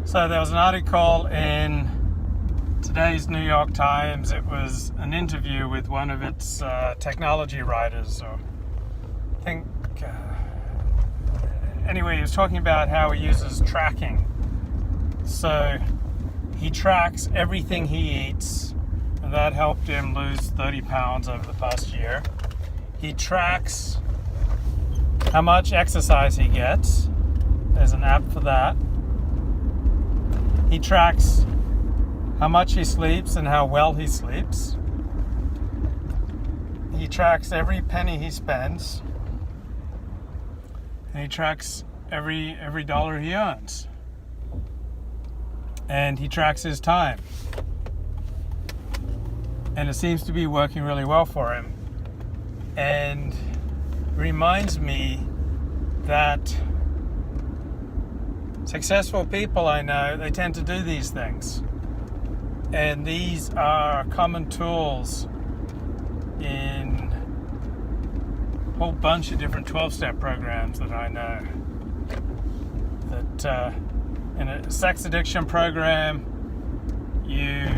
So there was an article in today's New York Times. It was an interview with one of its technology writers, or I think. Anyway, he was talking about how he uses tracking. So he tracks everything he eats, and that helped him lose 30 pounds over the past year. He tracks how much exercise he gets. There's an app for that. He tracks how much he sleeps and how well he sleeps. He tracks every penny he spends. And he tracks every dollar he earns. And he tracks his time. And it seems to be working really well for him. And reminds me that successful people I know, they tend to do these things. And these are common tools in a whole bunch of different 12-step programs that I know. That in a sex addiction program, you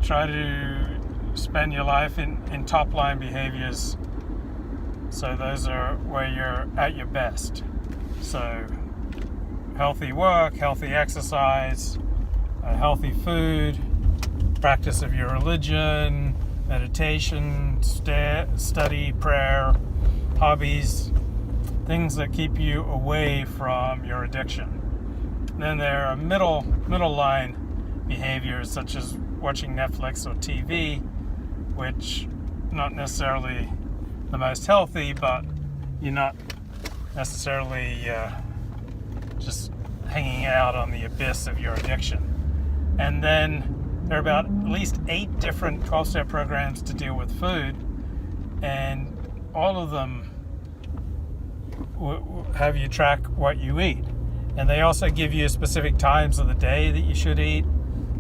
try to spend your life in top-line behaviors. So those are where you're at your best. So healthy work, healthy exercise, healthy food, practice of your religion, meditation, study, prayer, hobbies, things that keep you away from your addiction. Then there are middle line behaviors such as watching Netflix or TV, which not necessarily the most healthy, but you're not necessarily just hanging out on the abyss of your addiction. And then there are about at least 8 different 12-step programs to deal with food, and all of them have you track what you eat. And they also give you specific times of the day that you should eat.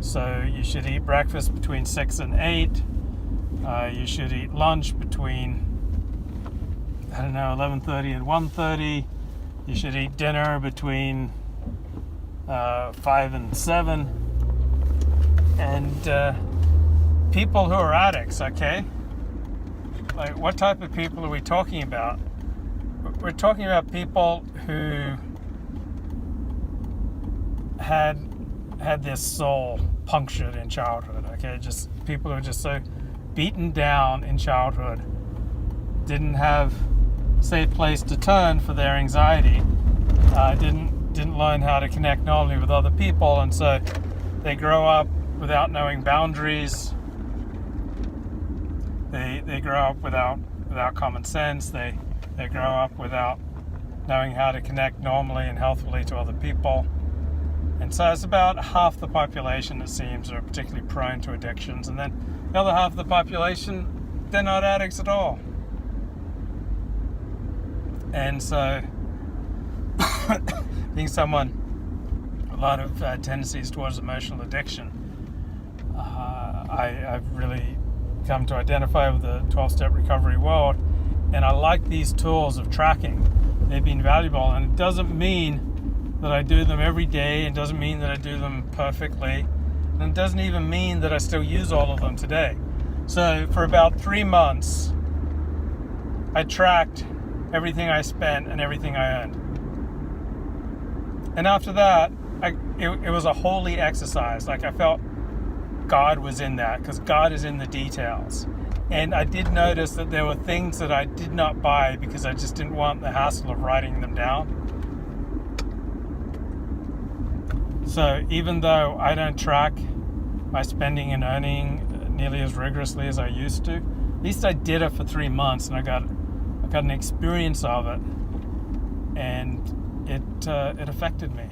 So you should eat breakfast between 6 and 8. You should eat lunch between 11:30 and 1:30. You should eat dinner between 5 and 7. And people who are addicts, okay? Like, what type of people are we talking about? We're talking about people who had their soul punctured in childhood, okay? Just people who are just so beaten down in childhood, didn't have a safe place to turn for their anxiety, didn't learn how to connect normally with other people, and so they grow up without knowing boundaries. They grow up without common sense. They grow up without knowing how to connect normally and healthfully to other people. And so it's about half the population, it seems, are particularly prone to addictions. And then the other half of the population, they're not addicts at all. And so being someone with a lot of tendencies towards emotional addiction, I've really come to identify with the 12-step recovery world, and I like these tools of tracking. They've been valuable, and it doesn't mean that I do them every day. It doesn't mean that I do them perfectly, and it doesn't even mean that I still use all of them today. So for about 3 months, I tracked everything I spent and everything I earned. And after that, it was a holy exercise. Like, I felt God was in that, because God is in the details. And I did notice that there were things that I did not buy because I just didn't want the hassle of writing them down. So even though I don't track my spending and earning nearly as rigorously as I used to, at least I did it for 3 months, and I got an experience of it, and it affected me.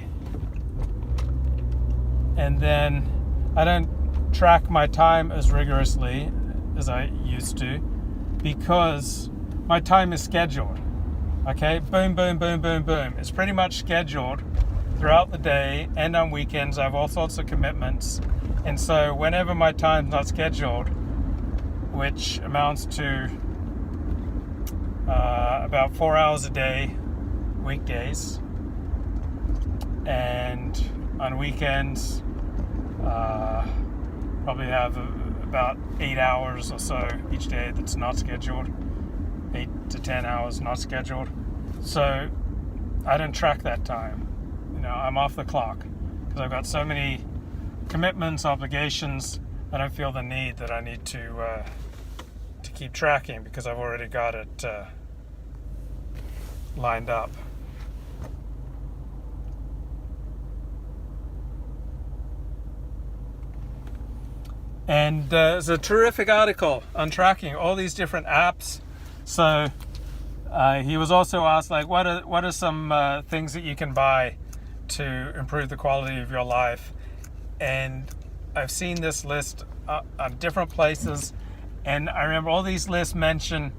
And then I don't track my time as rigorously as I used to, because my time is scheduled. Okay, boom, boom, boom, boom, boom. It's pretty much scheduled throughout the day and on weekends. I have all sorts of commitments, and so whenever my time's not scheduled, which amounts to about 4 hours a day, weekdays, and on weekends probably have about 8 hours or so each day that's not scheduled, 8 to 10 hours not scheduled. So I don't track that time. I'm off the clock because I've got so many commitments, obligations. I don't feel the need that I need to keep tracking because I've already got it lined up. And there's a terrific article on tracking all these different apps. So he was also asked, like, what are some things that you can buy to improve the quality of your life? And I've seen this list on different places, and I remember all these lists mention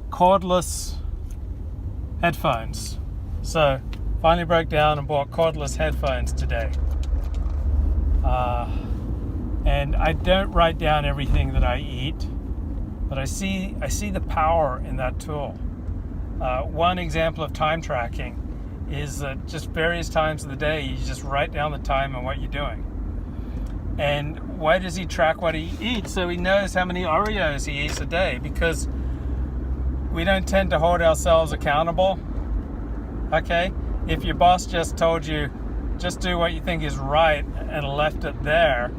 cordless headphones. So finally broke down and bought cordless headphones today. And I don't write down everything that I eat, but I see the power in that tool. One example of time tracking is that just various times of the day, you just write down the time and what you're doing. And why does he track what he eats? So he knows how many Oreos he eats a day, because we don't tend to hold ourselves accountable. Okay? If your boss just told you, just do what you think is right and left it there,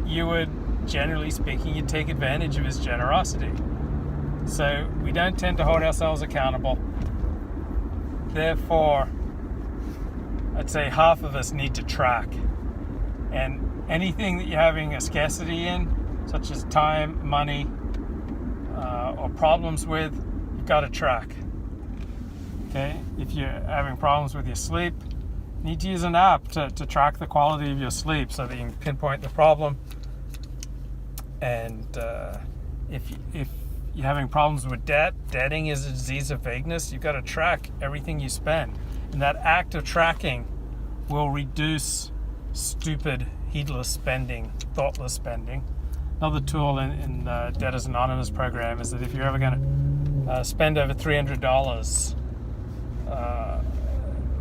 you would, generally speaking, you'd take advantage of his generosity. So we don't tend to hold ourselves accountable. Therefore, I'd say half of us need to track. And anything that you're having a scarcity in, such as time, money, or problems with, you've got to track. Okay? If you're having problems with your sleep, you need to use an app to track the quality of your sleep so that you can pinpoint the problem. And if you're having problems with debt, debting is a disease of vagueness, you've got to track everything you spend. And that act of tracking will reduce stupid, heedless spending, thoughtless spending. Another tool in Debtors Anonymous program is that if you're ever going to spend over $300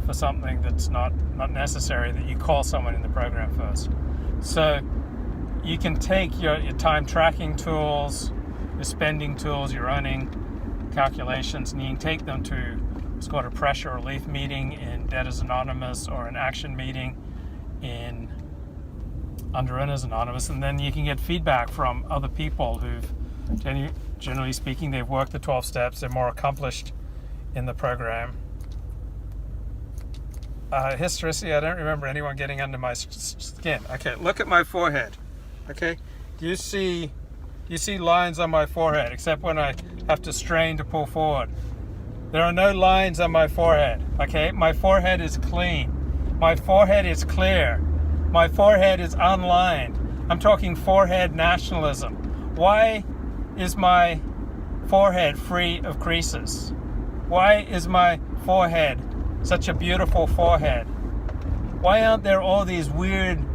for something that's not necessary, that you call someone in the program first. So you can take your time tracking tools, your spending tools, your earning calculations, and you can take them to what's called a pressure relief meeting in Debtors Anonymous, or an action meeting in Under Earners Anonymous, and then you can get feedback from other people who've, generally speaking, they've worked the 12 steps, they're more accomplished in the program. Historicity, I don't remember anyone getting under my skin. Okay, look at my forehead. Okay, you see lines on my forehead, except when I have to strain to pull forward. There are no lines on my forehead. Okay, my forehead is clean. My forehead is clear. My forehead is unlined. I'm talking forehead nationalism. Why is my forehead free of creases? Why is my forehead such a beautiful forehead? Why aren't there all these weird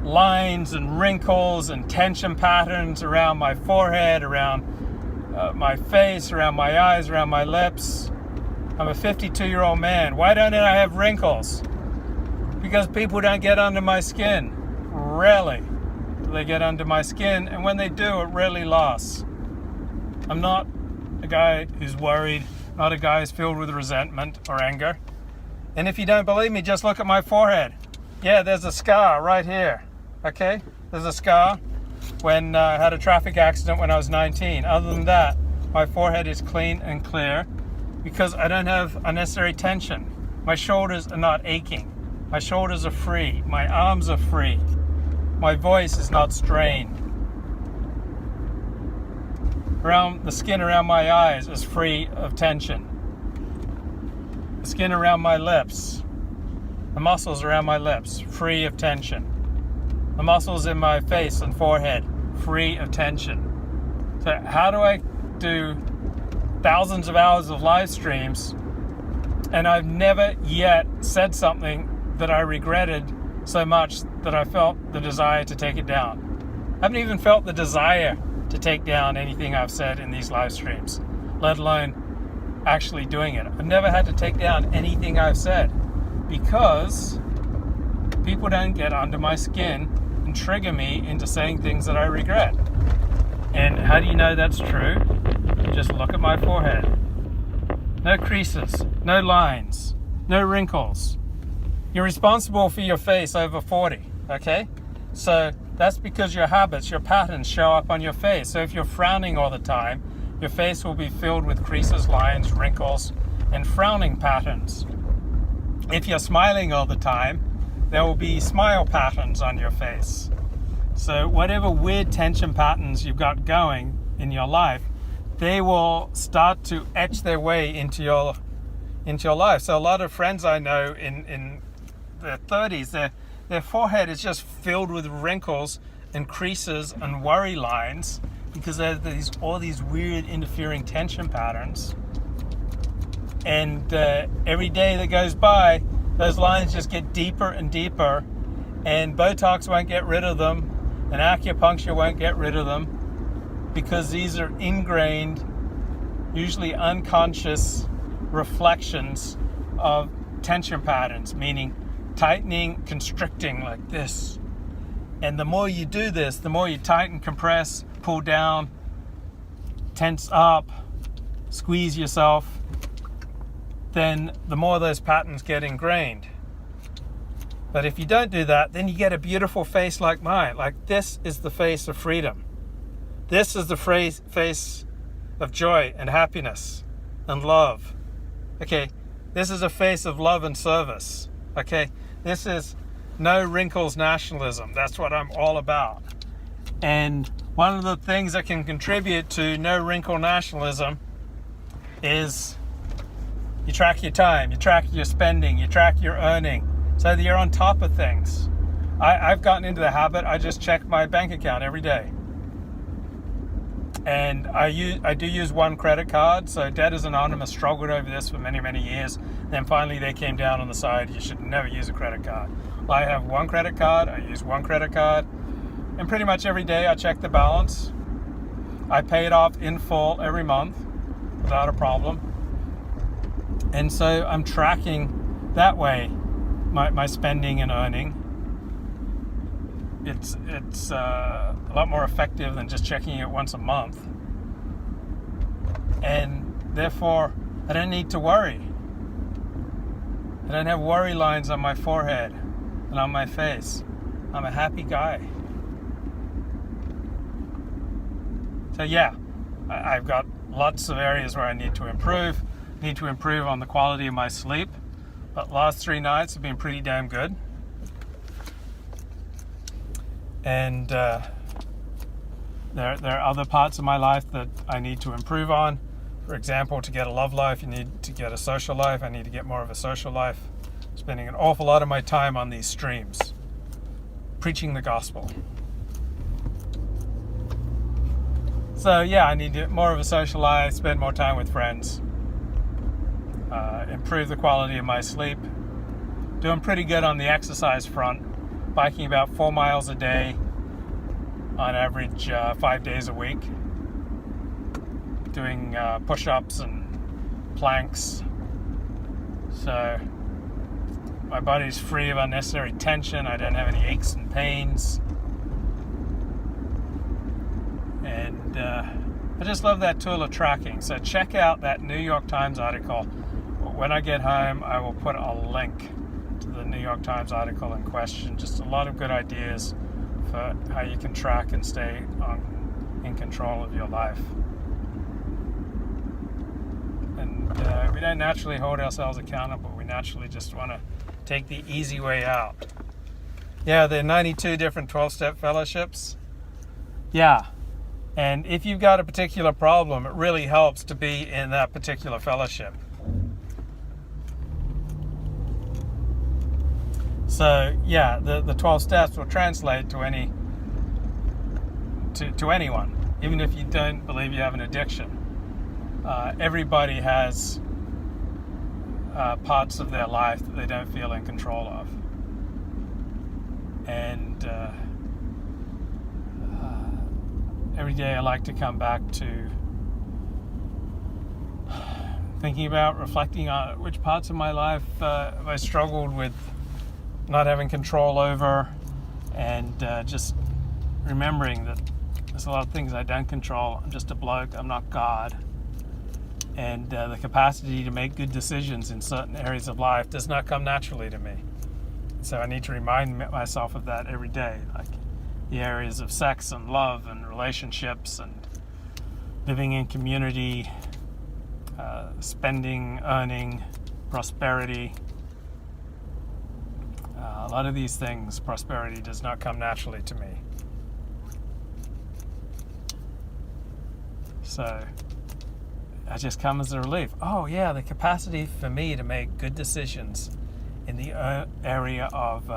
lines and wrinkles and tension patterns around my forehead, around my face, around my eyes, around my lips? I'm a 52-year-old man. Why don't I have wrinkles? Because people don't get under my skin. Rarely do they get under my skin, and when they do, it rarely lasts. I'm not a guy who's worried, not a guy who's filled with resentment or anger. And if you don't believe me, just look at my forehead. Yeah, there's a scar right here. Okay? There's a scar when I had a traffic accident when I was 19. Other than that, my forehead is clean and clear because I don't have unnecessary tension. My shoulders are not aching. My shoulders are free. My arms are free. My voice is not strained. The skin around my eyes is free of tension. The skin around my lips, the muscles around my lips, free of tension. The muscles in my face and forehead, free of tension. So how do I do thousands of hours of live streams and I've never yet said something that I regretted so much that I felt the desire to take it down? I haven't even felt the desire to take down anything I've said in these live streams, let alone actually doing it. I've never had to take down anything I've said. because people don't get under my skin and trigger me into saying things that I regret. And how do you know that's true? Just look at my forehead. No creases, no lines, no wrinkles. You're responsible for your face over 40, okay? So that's because your habits, your patterns show up on your face. So if you're frowning all the time, your face will be filled with creases, lines, wrinkles, and frowning patterns. If you're smiling all the time, there will be smile patterns on your face. So whatever weird tension patterns you've got going in your life, they will start to etch their way into your life. So a lot of friends I know in their 30s, their forehead is just filled with wrinkles and creases and worry lines because there's all these weird interfering tension patterns. And every day that goes by, those lines just get deeper and deeper, and Botox won't get rid of them, and acupuncture won't get rid of them, because these are ingrained, usually unconscious reflections of tension patterns, meaning tightening, constricting like this. And the more you do this, the more you tighten, compress, pull down, tense up, squeeze yourself, then the more those patterns get ingrained. But if you don't do that, then you get a beautiful face like mine. Like, this is the face of freedom. This is the face of joy and happiness and love. Okay, this is a face of love and service. Okay, this is no wrinkles nationalism. That's what I'm all about. And one of the things that can contribute to no wrinkle nationalism is you track your time, you track your spending, you track your earning, so that you're on top of things. I've gotten into the habit, I just check my bank account every day. And I do use one credit card. So Debtors Anonymous struggled over this for many, many years. Then finally they came down on the side, you should never use a credit card. Well, I have one credit card, I use one credit card, and pretty much every day I check the balance. I pay it off in full every month without a problem. And so I'm tracking that way my spending and earning. It's a lot more effective than just checking it once a month. And therefore, I don't need to worry. I don't have worry lines on my forehead and on my face. I'm a happy guy. So yeah, I've got lots of areas where I need to improve. Need to improve on the quality of my sleep, but last 3 nights have been pretty damn good. And there are other parts of my life that I need to improve on. For example, to get a love life, you need to get a social life. I need to get more of a social life. Spending an awful lot of my time on these streams, preaching the gospel. So yeah, I need more of a social life, spend more time with friends. Improve the quality of my sleep. Doing pretty good on the exercise front. Biking about 4 miles a day on average, 5 days a week. Doing push-ups and planks. So my body's free of unnecessary tension. I don't have any aches and pains. And I just love that tool of tracking. So check out that New York Times article. When I get home, I will put a link to the New York Times article in question. Just a lot of good ideas for how you can track and stay in control of your life. And we don't naturally hold ourselves accountable. We naturally just want to take the easy way out. Yeah, there are 92 different 12-step fellowships. Yeah. And if you've got a particular problem, it really helps to be in that particular fellowship. So yeah, the 12 steps will translate to anyone, even if you don't believe you have an addiction. Everybody has parts of their life that they don't feel in control of. And every day I like to come back to thinking about, reflecting on which parts of my life have I struggled with not having control over, and just remembering that there's a lot of things I don't control. I'm just a bloke, I'm not God. And the capacity to make good decisions in certain areas of life does not come naturally to me. So I need to remind myself of that every day, like the areas of sex and love and relationships and living in community, spending, earning, prosperity. A lot of these things, prosperity does not come naturally to me. So I just come as a relief. Oh yeah, the capacity for me to make good decisions in the area of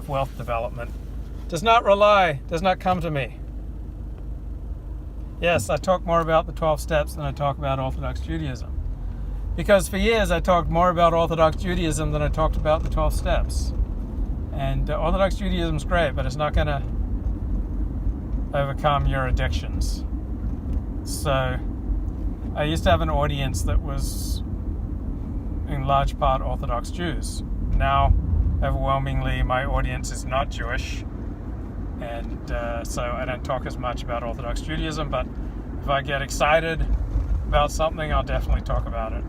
wealth development does not come to me. Yes, I talk more about the 12 steps than I talk about Orthodox Judaism. Because for years I talked more about Orthodox Judaism than I talked about the 12 steps. And Orthodox Judaism is great, but it's not going to overcome your addictions. So I used to have an audience that was in large part Orthodox Jews. Now, overwhelmingly, my audience is not Jewish. And so I don't talk as much about Orthodox Judaism, but if I get excited about something, I'll definitely talk about it.